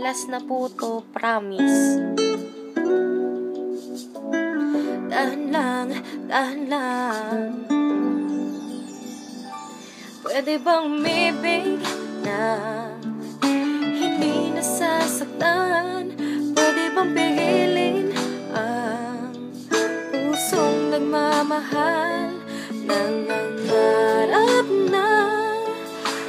last na po to, promise. Dahan lang, dahan lang. Pwede bang umibig na hindi nasasaktan? Pwede bang pigilin ang pusong nagmamahal? Nangangarap na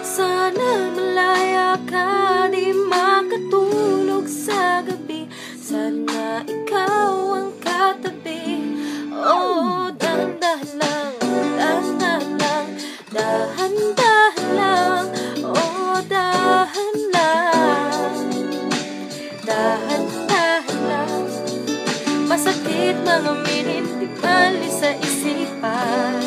sana malaya ka, di makatulog sa gabi. Sana ikaw ang katabi. Oh, dahan-dahan lang, dahan-dahan lang, dahan-dahan lang. Oh, dahan lang, dahan-dahan lang. Masakit mga minit, di bali sa isipan.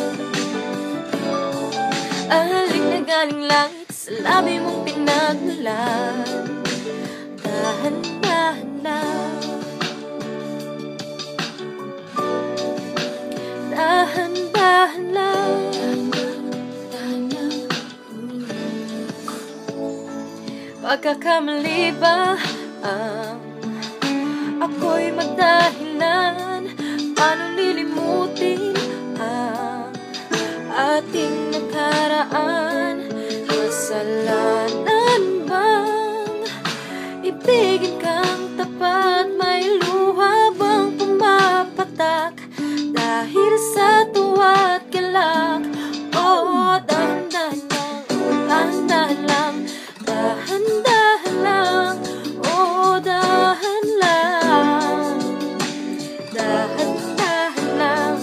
Ahalik na galing langit sa labi mong pinagmulan. Dahan-dahan lang, dahan-dahan lang, dahan lang. Pagkakamali ba ang ako'y magdahilan? Paano lilimutin ang ating nakaraan? Kasalanan bang ibigin kang tapat? May luha bang pumapatak dahil sa tuwa at galak? Oh, dahan-dahan lang, dahan-dahan lang, dahan-dahan lang. Oh, dahan lang, dahan-dahan lang.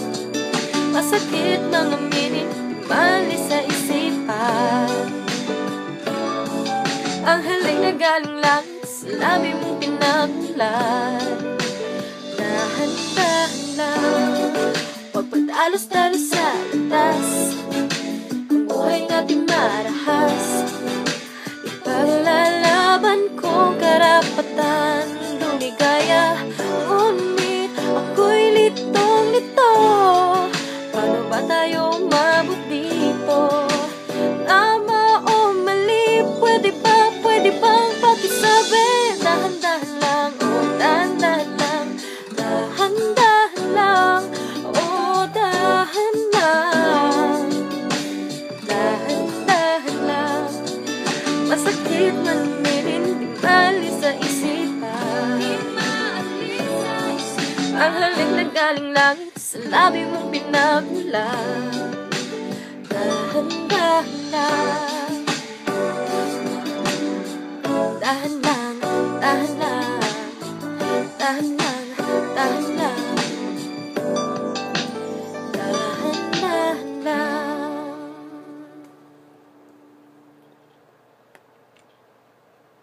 Masakit mga minit, bali sa isipan. Ang halik na galing langit sa labi mong pinagmulan. Dahan-dahan lang, pagpadalos-dalos sa landas, ang buhay natin marahas. Ipaglalaban kong karapatan, lumigaya, ngunit ako'y litong-lito. Paano ba tayo umabot dito? Tama o mali, pwede bang pakisabi? Dahan-dahan lang, oh dahan-dahan lang, dahan-dahan lang, oh dahan lang, dahan-dahan lang. Masakit man meron, di bali sa isipan. Ang halik na galing langit sa labi mong pinagmulan. Dahan-dahan lang.